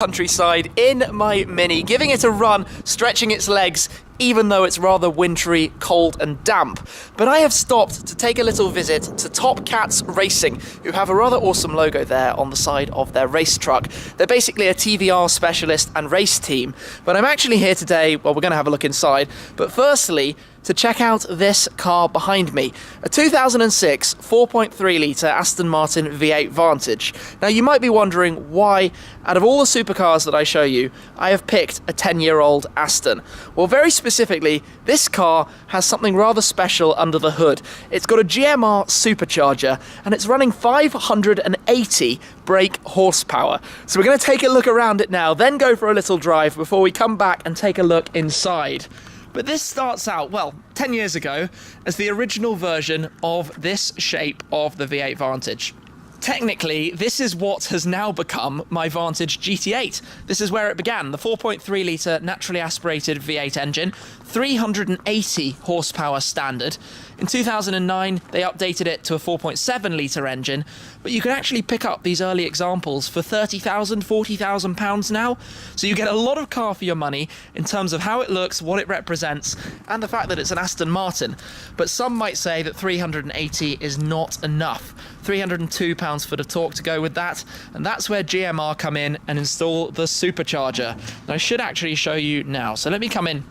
Countryside in my Mini, giving it a run, stretching its legs, even though it's rather wintry, cold and damp. But I have stopped to take a little visit to Top Cats Racing, who have a rather awesome logo there on the side of their race truck. They're basically a TVR specialist and race team, but I'm actually here today, well, we're going to have a look inside, but firstly, to check out this car behind me, a 2006 4.3 litre Aston Martin V8 Vantage. Now you might be wondering why, out of all the supercars that I show you, I have picked a 10-year-old Aston. Well, very specifically, this car has something rather special under the hood. It's got a GMR Supercharger and it's running 580 brake horsepower. So we're going to take a look around it now, then go for a little drive before we come back and take a look inside. But this starts out, well, 10 years ago, as the original version of this shape of the V8 Vantage. Technically, this is what has now become my Vantage GT8. This is where it began, the 4.3 litre naturally aspirated V8 engine, 380 horsepower standard. In 2009, they updated it to a 4.7 litre engine, but you can actually pick up these early examples for £30,000, £40,000 now. So you get a lot of car for your money in terms of how it looks, what it represents, and the fact that it's an Aston Martin. But some might say that 380 is not enough. £302 for the torque to go with that, and that's where GMR come in and install the Supercharger. And I should actually show you now. So let me come in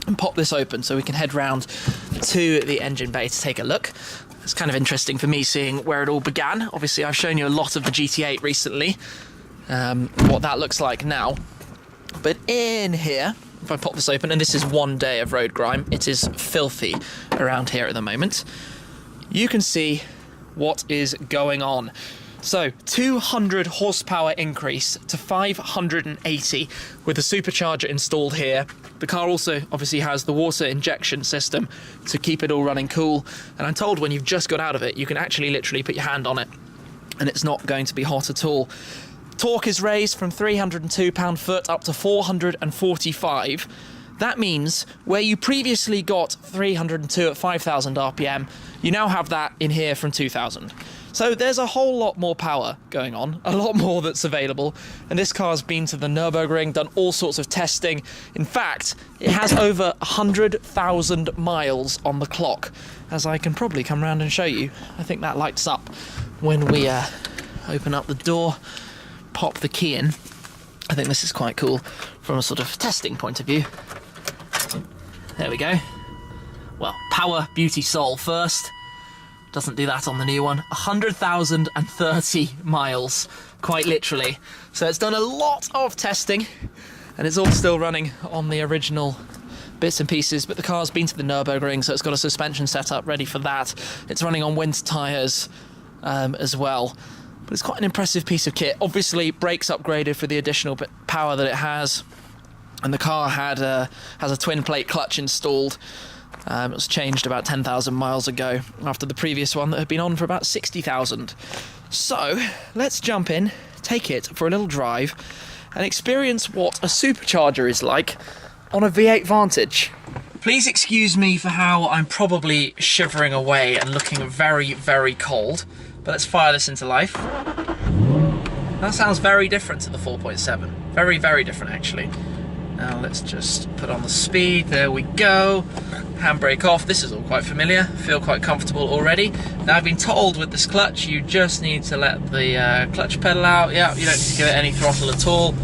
and pop this open so we can head round to the engine bay to take a look. It's kind of interesting for me seeing where it all began. Obviously, I've shown you a lot of the GT8 recently, what that looks like now. But in here, if I pop this open, and this is one day of road grime, it is filthy around here at the moment, you can see what is going on. So 200 horsepower increase to 580 with the Supercharger installed here. The car also obviously has the water injection system to keep it all running cool, and I'm told when you've just got out of it you can actually literally put your hand on it and it's not going to be hot at all. Torque is raised from 302 pound-foot up to 445. That means where you previously got 302 at 5,000 RPM, you now have that in here from 2,000. So there's a whole lot more power going on, a lot more that's available, and this car's been to the Nürburgring, done all sorts of testing. In fact, it has over 100,000 miles on the clock, as I can probably come around and show you. I think that lights up when we open up the door, pop the key in. I think this is quite cool from a sort of testing point of view. There we go. Well, power, beauty, soul first. Doesn't do that on the new one. 100,030 miles, quite literally. So it's done a lot of testing, and it's all still running on the original bits and pieces, but the car's been to the Nürburgring, so it's got a suspension set up ready for that. It's running on winter tyres as well. But it's quite an impressive piece of kit. Obviously, brakes upgraded for the additional power that it has, and the car has a twin plate clutch installed. It was changed about 10,000 miles ago after the previous one that had been on for about 60,000. So let's jump in, take it for a little drive, and experience what a Supercharger is like on a V8 Vantage. Please excuse me for how I'm probably shivering away and looking very, very cold, but let's fire this into life. That sounds very different to the 4.7. Very, very different actually. Now let's just put on the speed, there we go. Handbrake off, this is all quite familiar, feel quite comfortable already. Now I've been told with this clutch, you just need to let the clutch pedal out. Yeah, you don't need to give it any throttle at all.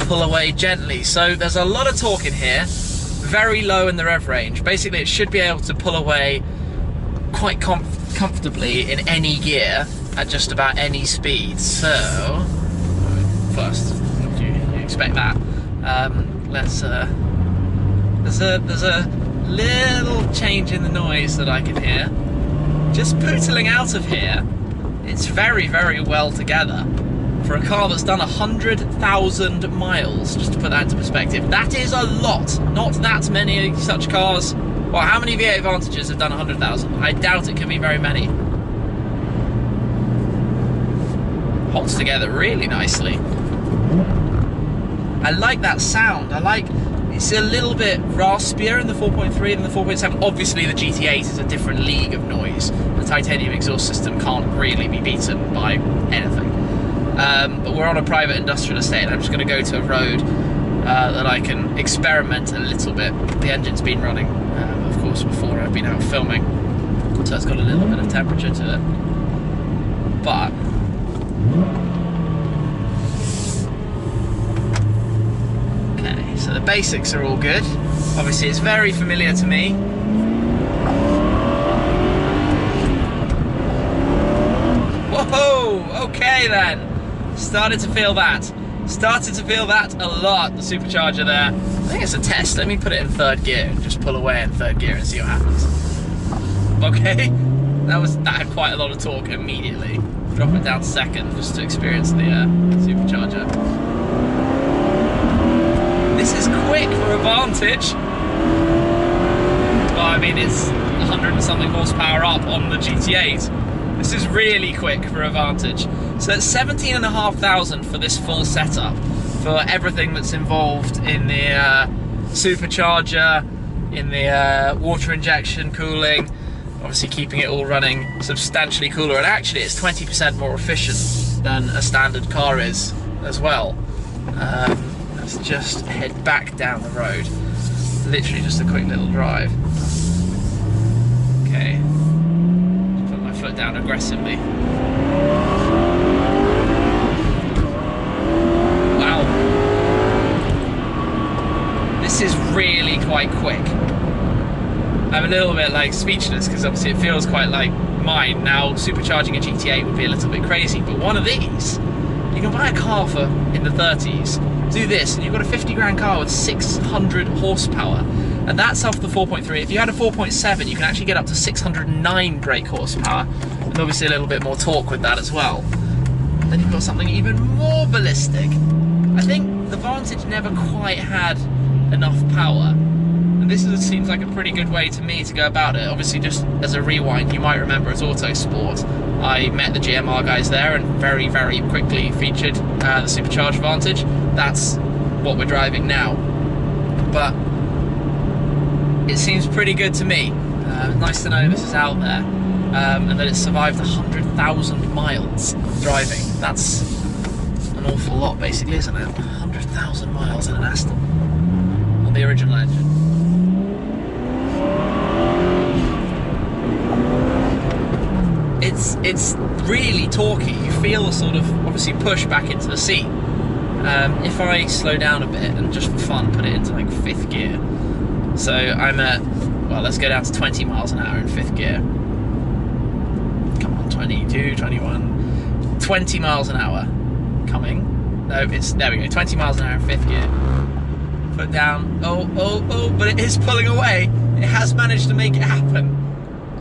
Pull away gently. So there's a lot of torque in here, very low in the rev range. Basically it should be able to pull away quite comfortably in any gear at just about any speed. So, first, you expect that. There's a little change in the noise that I can hear. Just pootling out of here, it's very, very well together. For a car that's done 100,000 miles, just to put that into perspective, that is a lot. Not that many such cars. Well, how many V8 Vantages have done 100,000? I doubt it can be very many. Holds together really nicely. I like that sound. It's a little bit raspier in the 4.3 than the 4.7. Obviously the GT8 is a different league of noise. The titanium exhaust system can't really be beaten by anything. but we're on a private industrial estate, and I'm just going to go to a road that I can experiment a little bit. The engine's been running, of course, before I've been out filming, so it's got a little bit of temperature to it. But okay, so the basics are all good. Obviously, it's very familiar to me. Whoa! Okay then. Started to feel that. Started to feel that a lot, the supercharger there. I think it's a test. Let me put it in third gear and just pull away in third gear and see what happens. Okay, that had quite a lot of torque immediately. Drop it down to second just to experience the supercharger. This is quick for a Vantage. Well, I mean, it's 100 and something horsepower up on the GT8. This is really quick for a Vantage. So it's 17,500 for this full setup, for everything that's involved in the supercharger, in the water injection, cooling, obviously keeping it all running substantially cooler. And actually it's 20% more efficient than a standard car is as well. Let's just head back down the road. Literally just a quick little drive. Okay, just put my foot down aggressively. Wow, this is really quite quick. I'm a little bit like speechless because obviously it feels quite like mine. Now supercharging a GT8 would be a little bit crazy, but one of these, you can buy a car for in the 30s, do this, and you've got a 50 grand car with 600 horsepower. And that's off the 4.3. If you had a 4.7, you can actually get up to 609 brake horsepower, and obviously a little bit more torque with that as well. And then you've got something even more ballistic. I think the Vantage never quite had enough power, and this seems like a pretty good way to me to go about it. Obviously, just as a rewind, you might remember at Autosport, I met the GMR guys there and very, very quickly featured the Supercharged Vantage. That's what we're driving now. But it seems pretty good to me. Nice to know this is out there, and that it's survived 100,000 miles driving. That's an awful lot, basically, isn't it? 100,000 miles in an Aston on the original engine. It's really torquey. You feel a sort of, obviously, push back into the seat. If I slow down a bit and just for fun put it into like 5th gear, so I'm at, well, let's go down to 20 miles an hour in 5th gear. Come on, 22, 21, 20 miles an hour coming. No, there we go, 20 miles an hour in 5th gear. Foot down, oh, but it is pulling away. It has managed to make it happen.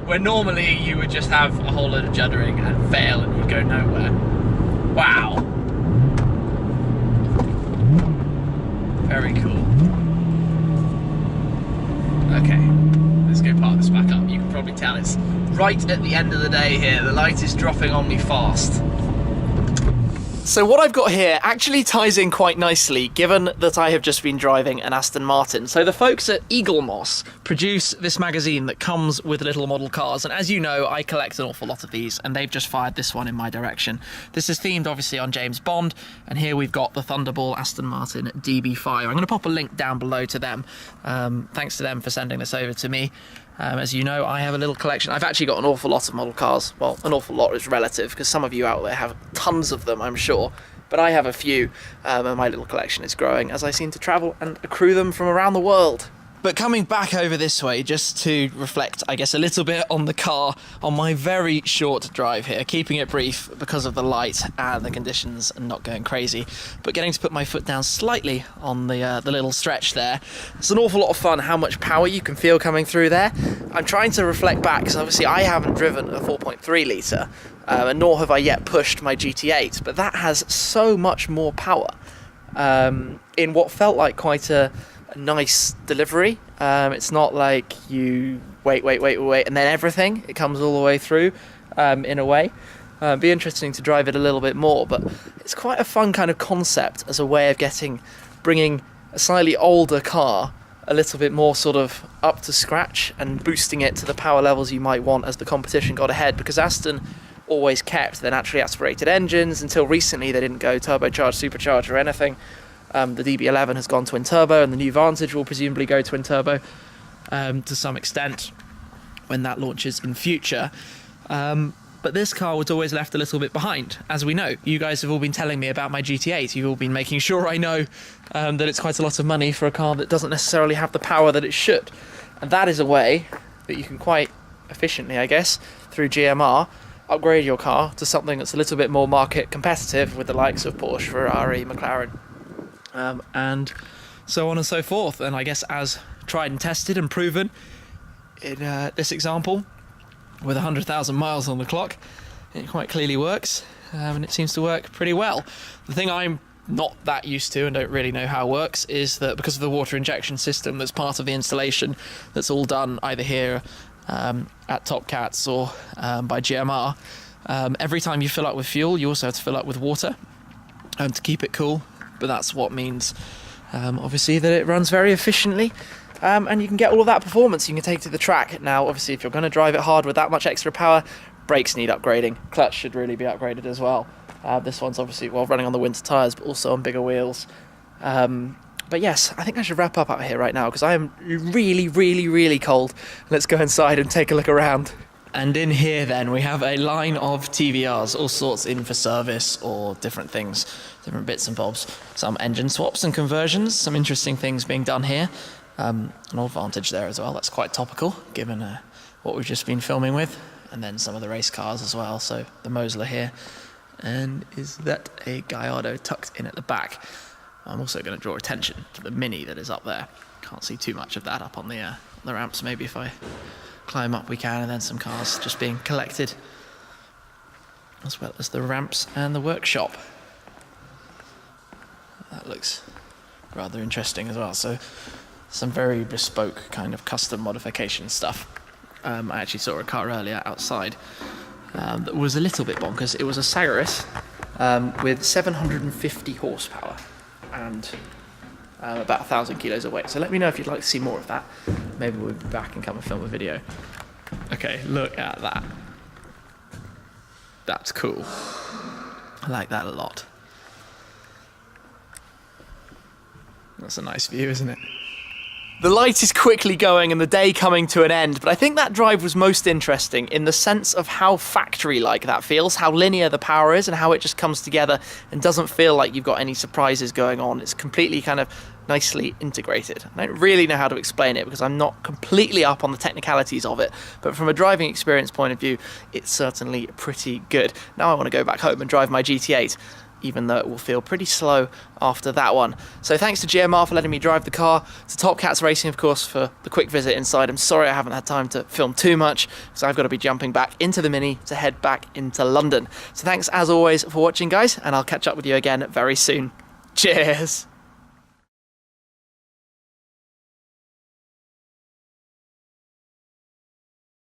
Where normally you would just have a whole load of juddering and fail and you'd go nowhere. Wow. Very cool. Okay, let's go park this back up. You can probably tell it's right at the end of the day here. The light is dropping on me fast. So what I've got here actually ties in quite nicely, given that I have just been driving an Aston Martin. So the folks at Eaglemoss produce this magazine that comes with little model cars, and as you know, I collect an awful lot of these, and they've just fired this one in my direction. This is themed obviously on James Bond, and here we've got the Thunderball Aston Martin DB5. I'm going to pop a link down below to them. Thanks to them for sending this over to me. As you know, I have a little collection. I've actually got an awful lot of model cars. Well, an awful lot is relative, because some of you out there have tons of them, I'm sure. But I have a few, and my little collection is growing as I seem to travel and accrue them from around the world. But coming back over this way, just to reflect, I guess, a little bit on the car on my very short drive here, keeping it brief because of the light and the conditions and not going crazy, but getting to put my foot down slightly on the little stretch there. It's an awful lot of fun how much power you can feel coming through there. I'm trying to reflect back, because obviously I haven't driven a 4.3 litre, and nor have I yet pushed my GT8, but that has so much more power in what felt like quite a nice delivery. It's not like you wait and then everything, it comes all the way through in a way. Be interesting to drive it a little bit more, but it's quite a fun kind of concept as a way of bringing a slightly older car a little bit more sort of up to scratch and boosting it to the power levels you might want as the competition got ahead, because Aston always kept their naturally aspirated engines. Until recently, they didn't go turbocharged, supercharged or anything. The DB11 has gone twin turbo, and the new Vantage will presumably go twin turbo to some extent when that launches in future. But this car was always left a little bit behind, as we know. You guys have all been telling me about my GT8. You've all been making sure I know that it's quite a lot of money for a car that doesn't necessarily have the power that it should. And that is a way that you can quite efficiently, I guess, through GMR, upgrade your car to something that's a little bit more market competitive with the likes of Porsche, Ferrari, McLaren, and so on and so forth. And I guess as tried and tested and proven in this example, with 100,000 miles on the clock, it quite clearly works, and it seems to work pretty well. The thing I'm not that used to and don't really know how it works is that because of the water injection system that's part of the installation, that's all done either here at Top Cats or by GMR, every time you fill up with fuel, you also have to fill up with water to keep it cool. But that's what means, obviously, that it runs very efficiently. And you can get all of that performance you can take to the track. Now, obviously, if you're going to drive it hard with that much extra power, brakes need upgrading. Clutch should really be upgraded as well. This one's obviously, well, running on the winter tyres, but also on bigger wheels. But yes, I think I should wrap up out here right now because I am really, really, really cold. Let's go inside and take a look around. And in here then we have a line of TVRs, all sorts in for service or different things, different bits and bobs. Some engine swaps and conversions, some interesting things being done here. An old Vantage there as well, that's quite topical given what we've just been filming with. And then some of the race cars as well, so the Mosler here. And is that a Gallardo tucked in at the back? I'm also going to draw attention to the Mini that is up there. Can't see too much of that up on the ramps. Maybe if I climb up we can, and then some cars just being collected, as well as the ramps and the workshop. That looks rather interesting as well. So some very bespoke kind of custom modification stuff. I actually saw a car earlier outside that was a little bit bonkers. It was a Sagaris with 750 horsepower and about 1,000 kilos of weight. So let me know if you'd like to see more of that. Maybe we'll be back and come and film a video. Okay, look at that. That's cool. I like that a lot. That's a nice view, isn't it? The light is quickly going and the day coming to an end, but I think that drive was most interesting in the sense of how factory-like that feels, how linear the power is, and how it just comes together and doesn't feel like you've got any surprises going on. It's completely kind of nicely integrated. I don't really know how to explain it because I'm not completely up on the technicalities of it, but from a driving experience point of view, it's certainly pretty good. Now I want to go back home and drive my GT8. Even though it will feel pretty slow after that one. So thanks to GMR for letting me drive the car, to Top Cats Racing, of course, for the quick visit inside. I'm sorry I haven't had time to film too much, because I've got to be jumping back into the Mini to head back into London. So thanks, as always, for watching, guys, and I'll catch up with you again very soon. Cheers!